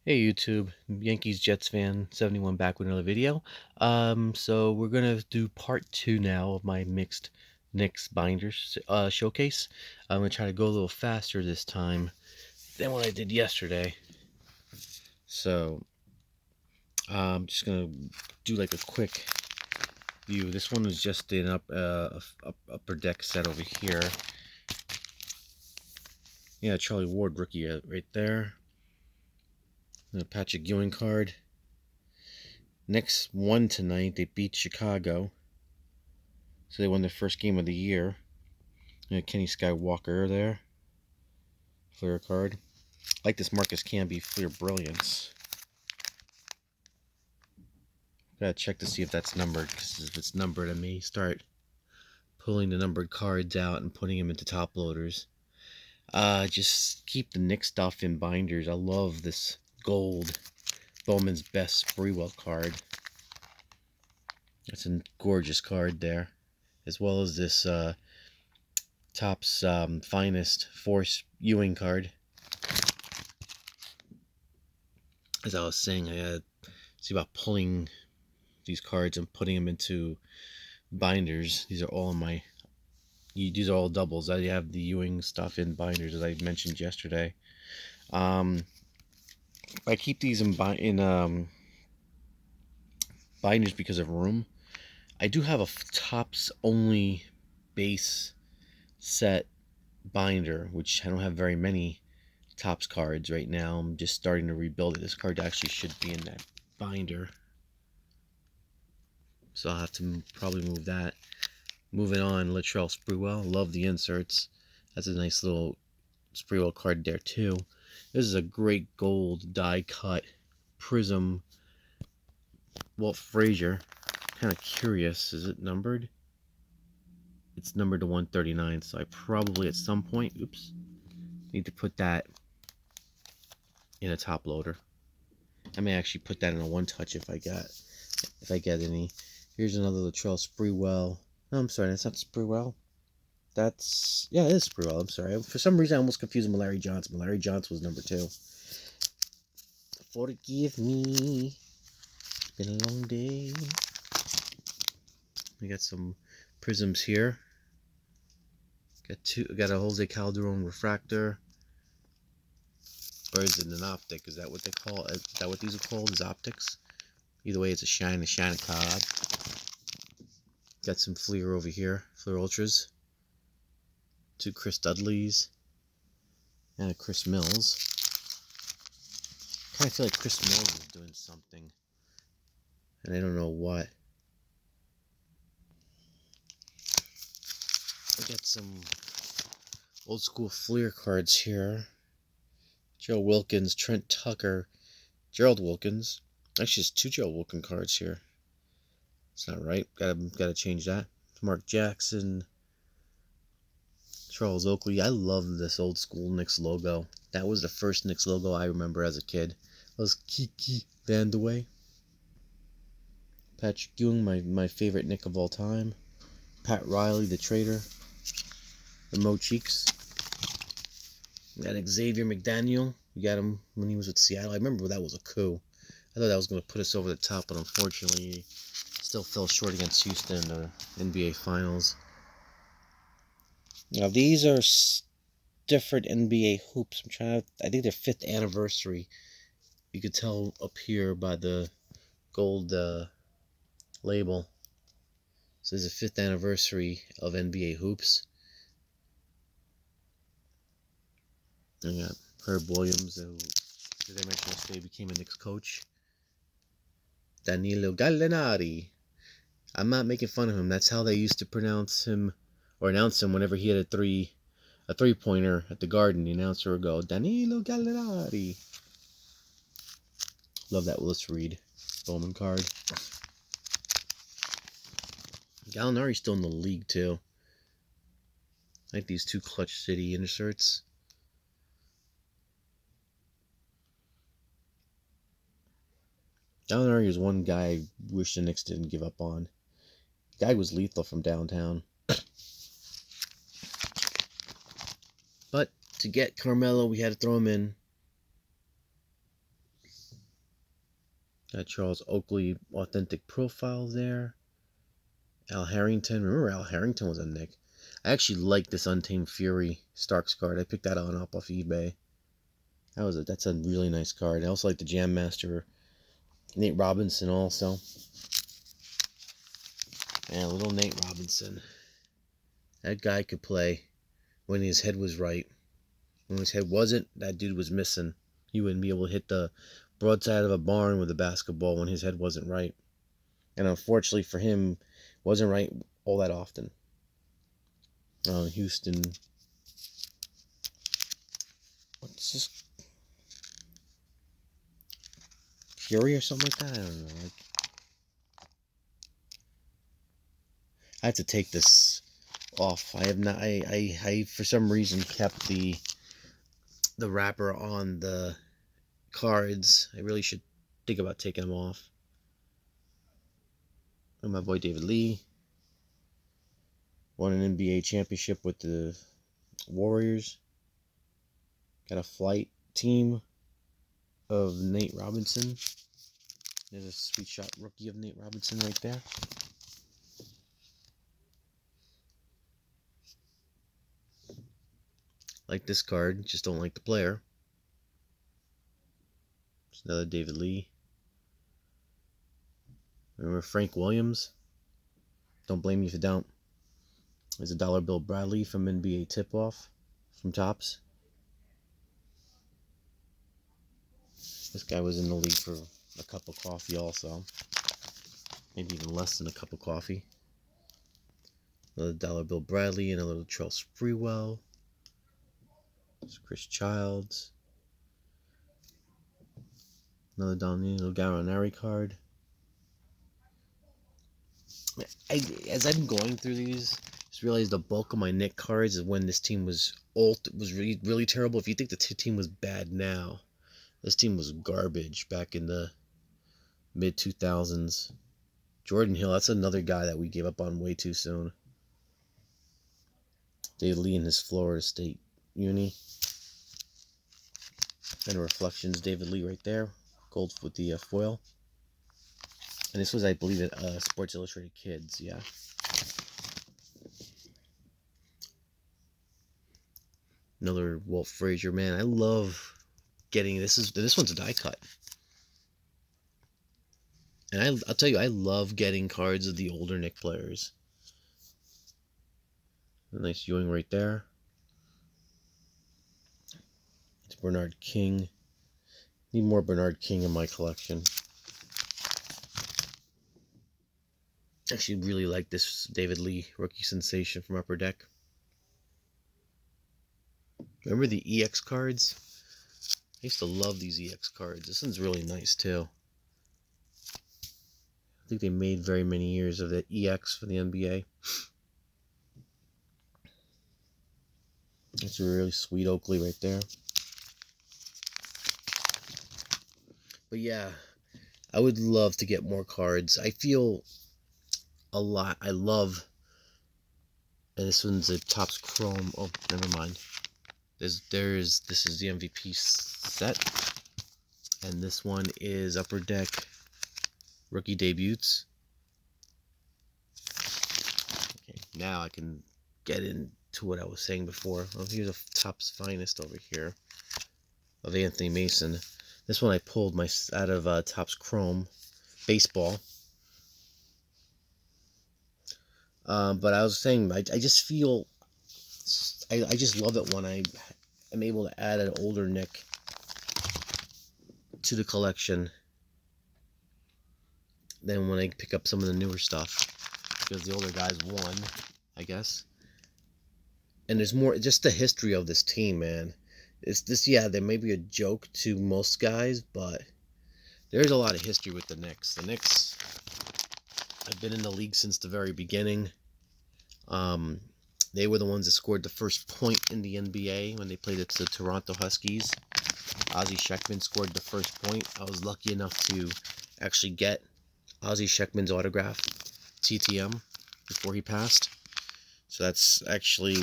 Hey YouTube, Yankees Jets fan 71 back with another video. So we're gonna do part two now of my mixed Knicks binders showcase. I'm gonna try to go a little faster this time than what I did yesterday. So I'm just gonna do like a quick view. This one was just an upper deck set over here. Yeah, Charlie Ward rookie right there. And a Patrick Ewing card. Knicks won tonight. They beat Chicago. So they won their first game of the year. Kenny Skywalker there. Flair card. I like this Marcus Camby Flair Brilliance. Gotta check to see if that's numbered, because if it's numbered, I may start pulling the numbered cards out and putting them into top loaders. Just keep the Knicks stuff in binders. I love this gold Bowman's Best Sprewell card. That's a gorgeous card there. As well as this Topps Finest Force Ewing card. As I was saying, I gotta see about pulling these cards and putting them into binders. These are all these are all doubles. I have the Ewing stuff in binders, as I mentioned yesterday. I keep these in binders because of room. I do have a Topps only base set binder, which I don't have very many Topps cards right now. I'm just starting to rebuild it. This card actually should be in that binder, so I'll have to probably move that. Moving on, Latrell Sprewell. Love the inserts. That's a nice little Sprewell card there too. This is a great gold die cut prism Walt Frazier. Kind of curious. Is it numbered? It's numbered to 139, so I probably at some point, need to put that in a top loader. I may actually put that in a one touch if I get any. Here's another Latrell Sprewell. No, I'm sorry, that's not Sprewell. Yeah, it is Sprewell. I'm sorry. For some reason, I almost confused him with Larry Johnson. But Larry Johnson was number 2. Forgive me. It's been a long day. We got some prisms here. Got a Jose Calderon refractor. Or is it an optic? Is that what they call it? Is that what these are called? Is optics? Either way, it's a shine card. Got some Fleer over here. Fleer Ultras. 2 Chris Dudleys. And a Chris Mills. I kind of feel like Chris Mills is doing something. And I don't know what. I got some old school Fleer cards here. Joe Wilkins, Trent Tucker, Gerald Wilkins. Actually, there's 2 Gerald Wilkins cards here. It's not right. Gotta change that. Mark Jackson, Charles Oakley. I love this old school Knicks logo. That was the first Knicks logo I remember as a kid. That was Kiki Vandeweghe. Patrick Ewing, my favorite Knick of all time. Pat Riley, the Trader. The Mo Cheeks. We got Xavier McDaniel. We got him when he was with Seattle. I remember that was a coup. I thought that was going to put us over the top, but unfortunately, still fell short against Houston in the NBA Finals. Now, these are different NBA hoops. I think they're 5th anniversary. You could tell up here by the gold label. So this is the 5th anniversary of NBA hoops. And we got Herb Williams, who, as I mentioned yesterday, became a Knicks coach. Danilo Gallinari. I'm not making fun of him. That's how they used to pronounce him or announce him whenever he had a three-pointer at the Garden. The announcer would go, Danilo Gallinari. Love that Willis Reed Bowman card. Gallinari's still in the league too. I like these 2 Clutch City inserts. Gallinari is one guy I wish the Knicks didn't give up on. The guy was lethal from downtown. But to get Carmelo, we had to throw him in. Got Charles Oakley authentic profile there. Al Harrington. Remember Al Harrington was a Knick. I actually like this Untamed Fury Starks card. I picked that one up off eBay. That's a really nice card. I also like the Jam Master Nate Robinson also. And little Nate Robinson. That guy could play when his head was right. When his head wasn't, that dude was missing. He wouldn't be able to hit the broadside of a barn with a basketball when his head wasn't right. And unfortunately for him, wasn't right all that often. Houston. What's this? Fury or something like that? I don't know. I have to take this off. I have not. I for some reason kept the wrapper on the cards. I really should think about taking them off. And my boy David Lee won an NBA championship with the Warriors. Got a flight team of Nate Robinson. There's a sweet shot rookie of Nate Robinson right there. Like this card, just don't like the player. There's another David Lee. Remember Frank Williams? Don't blame me if you don't. There's a Dollar Bill Bradley from NBA Tip-Off from Topps. This guy was in the league for a cup of coffee also. Maybe even less than a cup of coffee. Another Dollar Bill Bradley and a little Charles Sprewell. There's Chris Childs. Another Daniel Gallinari card. As I'm going through these, just realized the bulk of my Knick cards is when this team was really, really terrible. If you think the team was bad now, this team was garbage back in the mid-2000s. Jordan Hill, that's another guy that we gave up on way too soon. David Lee in his Florida State uni. And Reflections, David Lee right there. Gold with the foil. And this was, I believe, Sports Illustrated Kids, yeah. Another Walt Frazier, man. I love getting this one's a die cut. And I'll tell you, I love getting cards of the older Knick players. A nice Ewing right there. It's Bernard King. Need more Bernard King in my collection. Actually really like this David Lee rookie sensation from Upper Deck. Remember the EX cards? I used to love these EX cards. This one's really nice too. I think they made very many years of the EX for the NBA. That's a really sweet Oakley right there. But yeah, I would love to get more cards. I feel a lot. I love, and this one's a Topps Chrome. Oh, never mind. This is the MVP set, and this one is Upper Deck rookie debuts. Okay, now I can get into what I was saying before. Oh, here's a Topps Finest over here of Anthony Mason. This one I pulled out of Topps Chrome baseball. But I was saying, I just feel, I just love it when I am able to add an older Knick to the collection than when I pick up some of the newer stuff, because the older guys won, I guess. And there's more, just the history of this team, man. Yeah, there may be a joke to most guys, but there's a lot of history with the Knicks. The Knicks have been in the league since the very beginning. They were the ones that scored the first point in the NBA when they played the Toronto Huskies. Ozzie Sheckman scored the first point. I was lucky enough to actually get Ozzie Sheckman's autograph, TTM, before he passed. So that's actually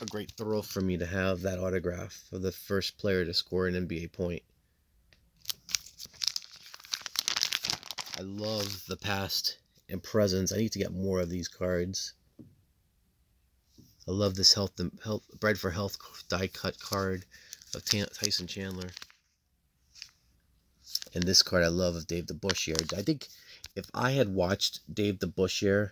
a great thrill for me to have that autograph of the first player to score an NBA point. I love the past and presents. I need to get more of these cards. I love this health Bread for Health die cut card of Tyson Chandler. And this card I love of Dave the Bushier. I think if I had watched Dave the Bushier,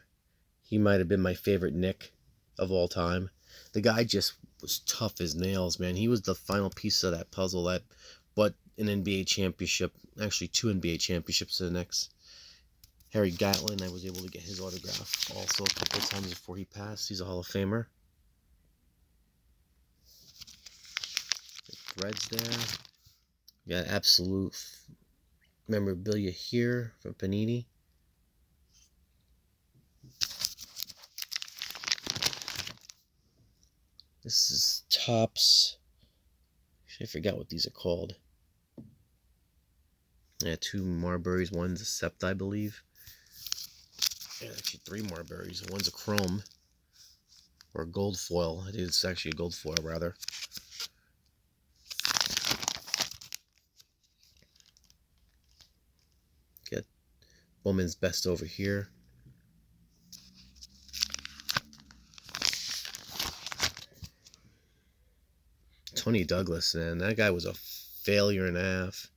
he might have been my favorite Knick of all time. The guy just was tough as nails, man. He was the final piece of that puzzle that but an NBA championship, actually 2 NBA championships to the Knicks. Harry Gatlin, I was able to get his autograph also a couple of times before he passed. He's a Hall of Famer. The threads there. Got absolute memorabilia here from Panini. This is Topps. I forgot what these are called. Yeah, 2 Marburys. One's a Sept, I believe. Yeah, actually 3 Marburys. One's a chrome. Or a gold foil. I think it's actually a gold foil, rather. Get Bowman's Best over here. Tony Douglas, man. That guy was a failure and a half.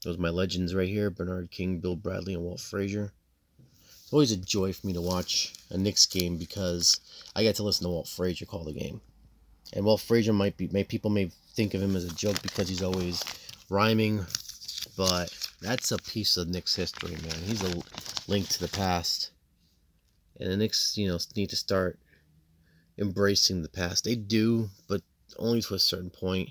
Those are my legends right here. Bernard King, Bill Bradley, and Walt Frazier. It's always a joy for me to watch a Knicks game because I get to listen to Walt Frazier call the game. And Walt Frazier people may think of him as a joke because he's always rhyming, but that's a piece of Knicks history, man. He's a link to the past. And the Knicks, need to start embracing the past. They do, but only to a certain point.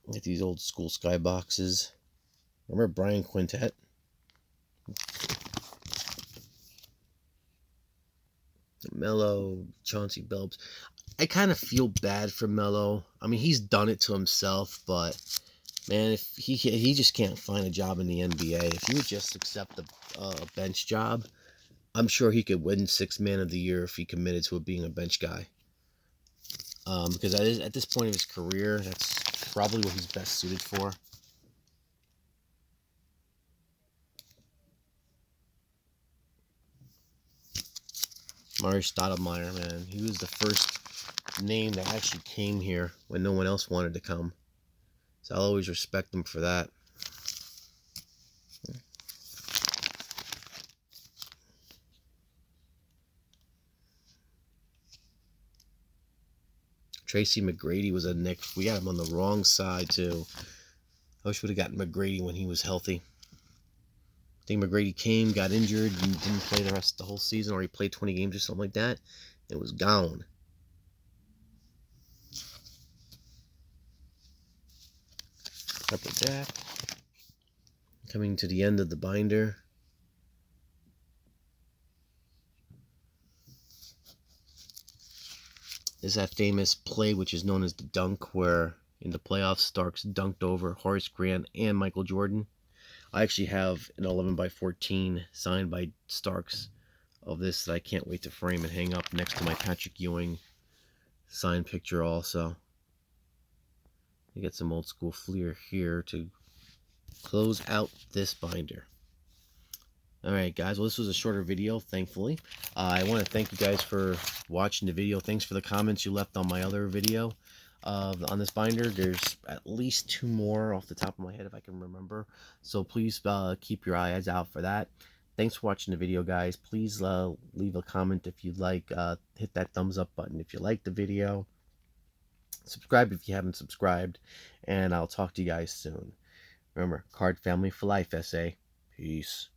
Like these old school skyboxes. Remember Brian Quintet? Melo, Chauncey Billups. I kind of feel bad for Melo. I mean, he's done it to himself, but man, if he just can't find a job in the NBA. If he would just accept a bench job, I'm sure he could win 6th Man of the Year if he committed to being a bench guy. Because at this point of his career, that's probably what he's best suited for. Mari Stoudemire, man. He was the first name that actually came here when no one else wanted to come. So I'll always respect him for that. Tracy McGrady was a Knick. We got him on the wrong side, too. I wish we would have gotten McGrady when he was healthy. I think McGrady came, got injured, and didn't play the rest of the whole season, or he played 20 games or something like that. It was gone. Upper Jack. Coming to the end of the binder. Is that famous play which is known as the dunk, where in the playoffs Starks dunked over Horace Grant and Michael Jordan. I actually have an 11x14 signed by Starks of this that I can't wait to frame and hang up next to my Patrick Ewing signed picture also. You get some old school Fleer here to close out this binder. Alright guys, well this was a shorter video, thankfully. I want to thank you guys for watching the video. Thanks for the comments you left on my other video on this binder. There's at least 2 more off the top of my head if I can remember. So please keep your eyes out for that. Thanks for watching the video, guys. Please leave a comment if you'd like. Hit that thumbs up button if you like the video. Subscribe if you haven't subscribed. And I'll talk to you guys soon. Remember, Card Family for Life, SA. Peace.